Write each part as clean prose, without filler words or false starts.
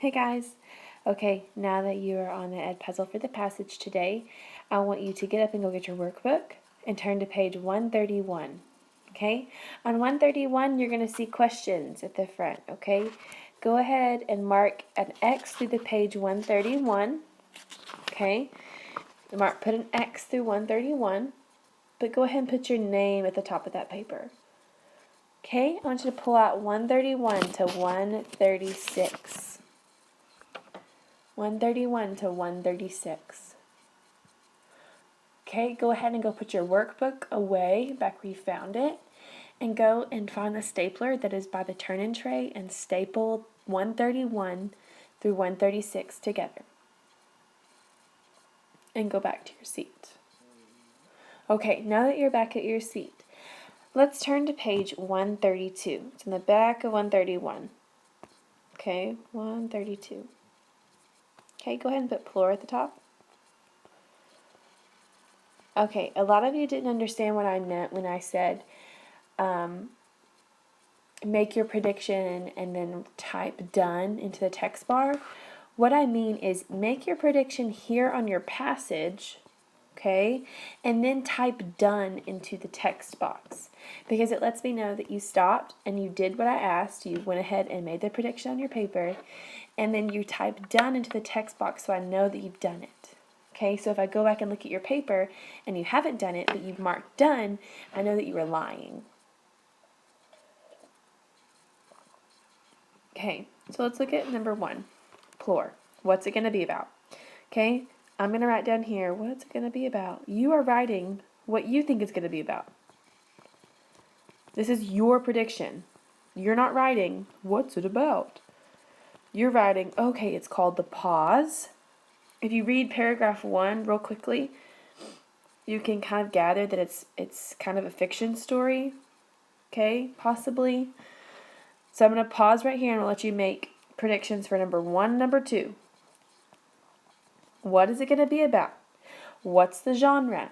Hey guys! Okay, now that you are on the Edpuzzle for the passage today, I want you to get up and go get your workbook and turn to page 131. Okay? On 131, you're going to see questions at the front. Okay? Go ahead and mark an X through the page 131. Okay? Put an X through 131, but go ahead and put your name at the top of that paper. Okay? I want you to pull out 131 to 136. 131 to 136. Okay, go ahead and go put your workbook away back where you found it, and go and find the stapler that is by the turn-in tray and staple 131 through 136 together. And go back to your seat. Okay, now that you're back at your seat, let's turn to page 132. It's in the back of 131. Okay, 132. Okay, go ahead and put plural at the top. Okay, a lot of you didn't understand what I meant when I said make your prediction and then type done into the text bar. What I mean is make your prediction here on your passage, okay, and then type done into the text box, because it lets me know that you stopped and you did what I asked. You went ahead and made the prediction on your paper, and then you type done into the text box so I know that you've done it. Okay, so if I go back and look at your paper and you haven't done it, but you've marked done, I know that you were lying. Okay, so let's look at number 1, plure. What's it going to be about? Okay, I'm going to write down here, what's it going to be about? You are writing what you think it's going to be about. This is your prediction. You're not writing, what's it about? You're writing, okay, it's called the pause. If you read paragraph 1 real quickly, you can kind of gather that it's kind of a fiction story, okay, possibly. So I'm going to pause right here and I'll let you make predictions for number 1, number 2. What is it going to be about? What's the genre?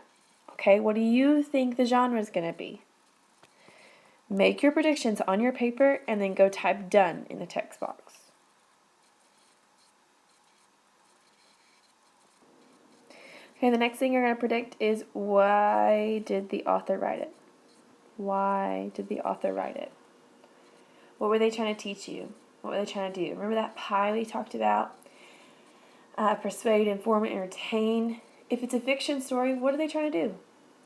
Okay, what do you think the genre is going to be? Make your predictions on your paper and then go type done in the text box. Okay, the next thing you're going to predict is why did the author write it? Why did the author write it? What were they trying to teach you? What were they trying to do? Remember that pie we talked about? Persuade, inform, and entertain. If it's a fiction story, what are they trying to do?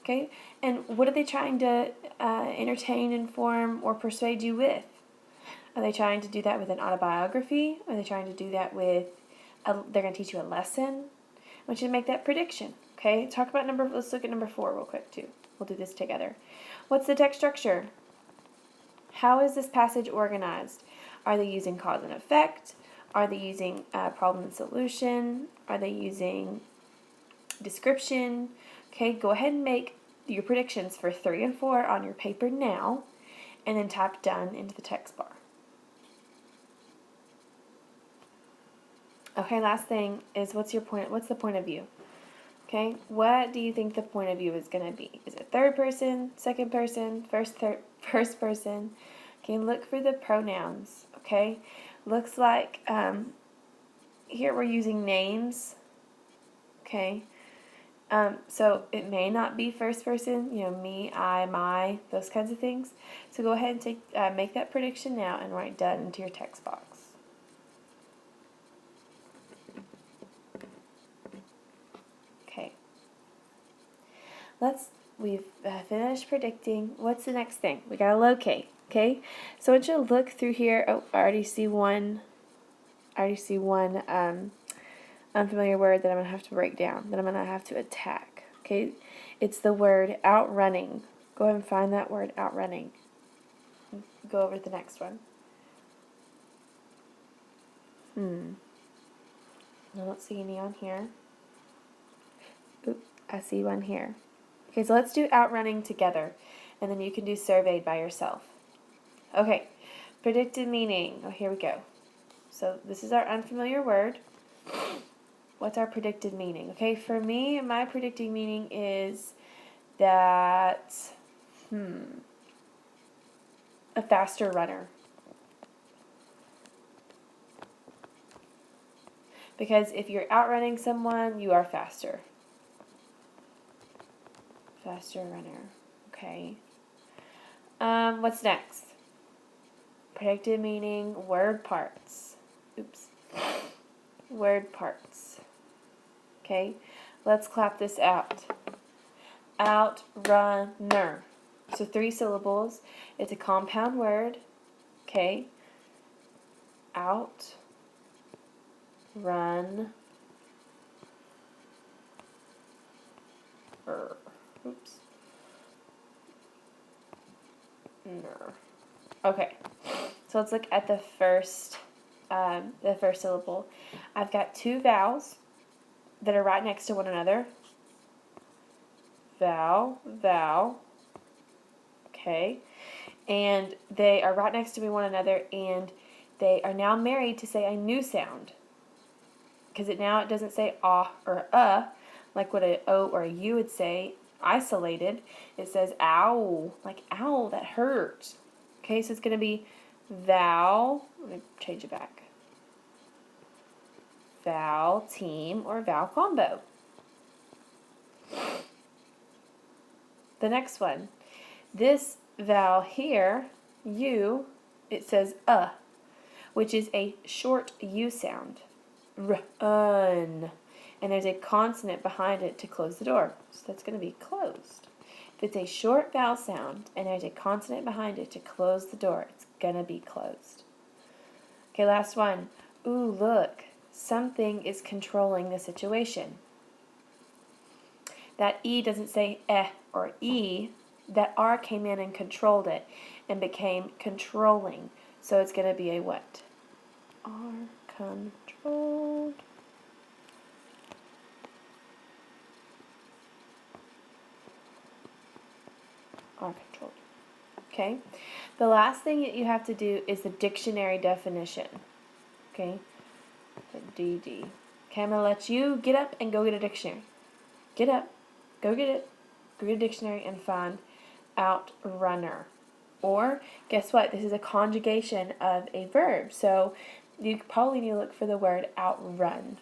Okay, and what are they trying to entertain, inform, or persuade you with? Are they trying to do that with an autobiography? Are they trying to do that with, they're going to teach you a lesson? I want you to make that prediction, okay? Let's look at number 4 real quick too. We'll do this together. What's the text structure? How is this passage organized? Are they using cause and effect? Are they using problem and solution? Are they using description? Okay, go ahead and make your predictions for 3 and 4 on your paper now, and then type done into the text bar. Okay, last thing is what's the point of view? Okay, what do you think the point of view is going to be? Is it third person, second person, first person? Okay, look for the pronouns, okay? Looks like here we're using names, okay? So it may not be first person, me, I, my, those kinds of things. So go ahead and make that prediction now and write done into your text box. Okay. We've finished predicting. What's the next thing? We gotta locate, okay? So I want you to look through here. Oh, I already see one unfamiliar word that I'm gonna have to break down, that I'm gonna have to attack, okay? It's the word outrunning. Go ahead and find that word, outrunning. Go over to the next one. I don't see any on here. Oop, I see one here. Okay, so let's do outrunning together, and then you can do surveyed by yourself. Okay, predicted meaning. Oh, here we go. So this is our unfamiliar word. What's our predicted meaning? Okay, for me, my predicted meaning is that, a faster runner. Because if you're outrunning someone, you are faster. Faster runner. Okay. What's next? Predictive meaning, word parts. Oops. Word parts. Okay. Let's clap this out. Outrunner. So 3 syllables. It's a compound word. Okay. Out. Run. Oops. Ner. Okay. So let's look at the first syllable. I've got 2 vowels that are right next to one another. Vowel, vowel. Okay. And they are right next to one another, and they are now married to say a new sound. Because it doesn't say ah or like what a o or a u would say, isolated. It says ow, like ow, that hurts. Okay, so it's going to be vowel, let me change it back. Vowel team or vowel combo. The next one. This vowel here, u, it says which is a short u sound. Run. And there's a consonant behind it to close the door. So that's going to be closed. If it's a short vowel sound and there's a consonant behind it to close the door, it's going to be closed. Okay, last one. Ooh, look. Something is controlling the situation. That E doesn't say or E. That R came in and controlled it and became controlling. So it's going to be a what? R controlled. R controlled. Okay. The last thing that you have to do is the dictionary definition. Okay. DD. Okay, I'm going to let you get up and go get a dictionary. Get up. Go get it. Go get a dictionary and find outrunner. Or, guess what? This is a conjugation of a verb. So, you probably need to look for the word outrun.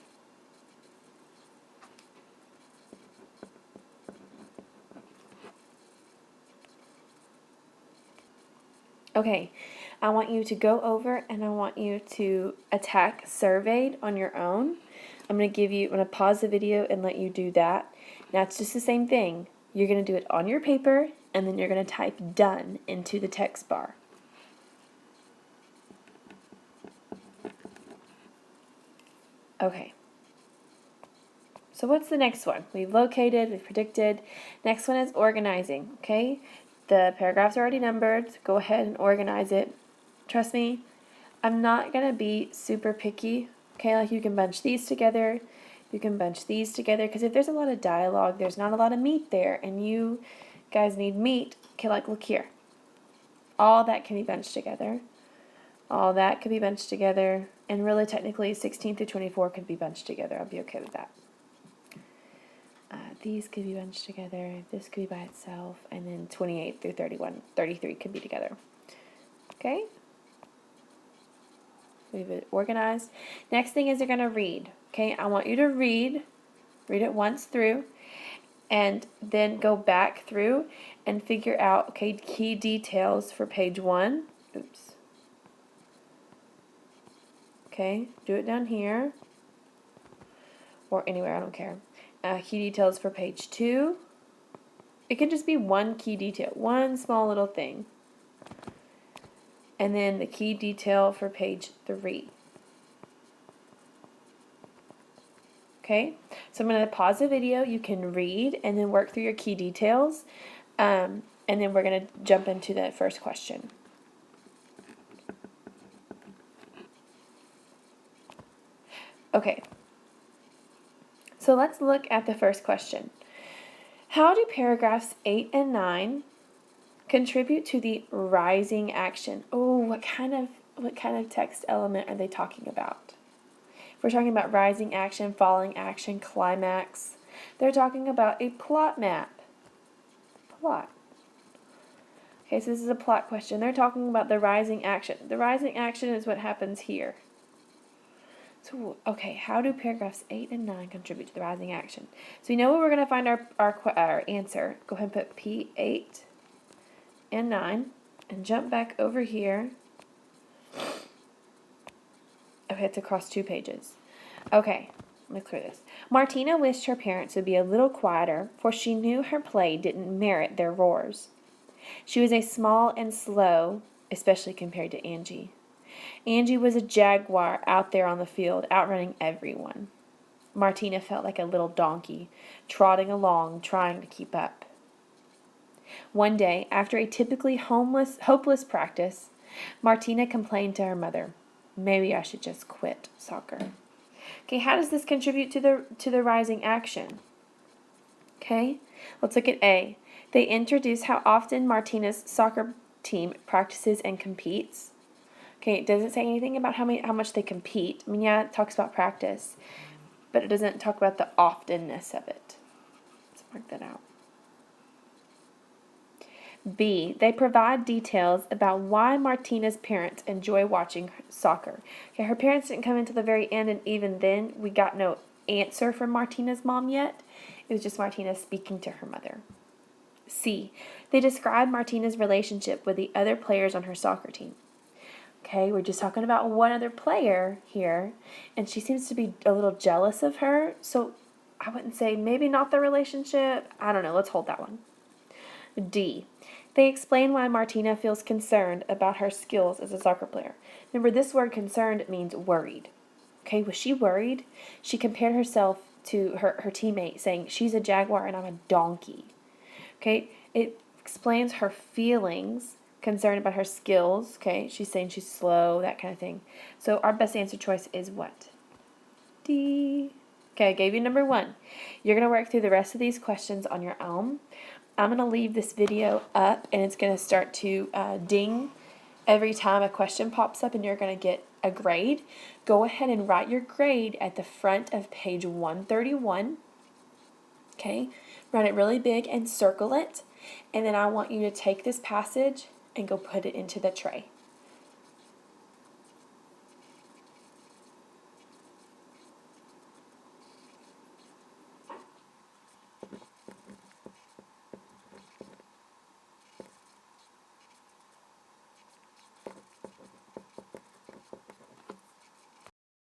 Okay, I want you to go over and I want you to attack surveyed on your own. I'm going to pause the video and let you do that. Now it's just the same thing. You're going to do it on your paper and then you're going to type done into the text bar. Okay. So what's the next one? We've located, we've predicted. Next one is organizing, okay? The paragraphs are already numbered. So go ahead and organize it. Trust me, I'm not going to be super picky, okay? Like you can bunch these together. You can bunch these together because if there's a lot of dialogue, there's not a lot of meat there, and you guys need meat. Okay, like look here. All that can be bunched together. All that could be bunched together, and really technically 16 through 24 could be bunched together. I'll be okay with that. These could be bunched together. This could be by itself, and then 28 through 33 could be together. Okay? We've it organized. Next thing is you're going to read. Okay, I want you to read it once through, and then go back through and figure out, okay, key details for page 1. Oops. Okay, do it down here, or anywhere, I don't care. Key details for page 2. It can just be one key detail, one small little thing. And then the key detail for page 3. Okay, so I'm going to pause the video. You can read and then work through your key details. And then we're going to jump into the first question. Okay, so let's look at the first question. How do paragraphs 8 and 9 contribute to the rising action? Oh, what kind of text element are they talking about? If we're talking about rising action, falling action, climax, they're talking about a plot map. Plot. Okay, so this is a plot question. They're talking about the rising action. The rising action is what happens here. So So, okay, how do paragraphs 8 and 9 contribute to the rising action? So we know where we're going to find our answer. Go ahead and put P8 and 9 and jump back over here. Okay, it's across 2 pages. Okay, let's clear this. Martina wished her parents would be a little quieter, for she knew her play didn't merit their roars. She was a small and slow, especially compared to Angie. Angie was a jaguar out there on the field, outrunning everyone. Martina felt like a little donkey, trotting along, trying to keep up. One day, after a typically hopeless practice, Martina complained to her mother, "Maybe I should just quit soccer." Okay, how does this contribute to the rising action? Okay, let's look at A. They introduce how often Martina's soccer team practices and competes. Okay, it doesn't say anything about how much they compete. I mean, yeah, it talks about practice, but it doesn't talk about the oftenness of it. Let's mark that out. B. They provide details about why Martina's parents enjoy watching soccer. Okay, her parents didn't come until the very end, and even then, we got no answer from Martina's mom yet. It was just Martina speaking to her mother. C. They describe Martina's relationship with the other players on her soccer team. Okay, we're just talking about one other player here, and she seems to be a little jealous of her, so I wouldn't say maybe not the relationship. I don't know. Let's hold that one. D. They explain why Martina feels concerned about her skills as a soccer player. Remember, this word concerned means worried. Okay, was she worried? She compared herself to her teammate, saying, "She's a jaguar and I'm a donkey." Okay, it explains her feelings, concerned about her skills. Okay, she's saying she's slow, that kind of thing. So our best answer choice is what? D. Okay, I gave you number 1. You're going to work through the rest of these questions on your own. I'm going to leave this video up, and it's going to start to ding every time a question pops up, and you're going to get a grade. Go ahead and write your grade at the front of page 131. Okay, write it really big and circle it, and then I want you to take this passage and go put it into the tray.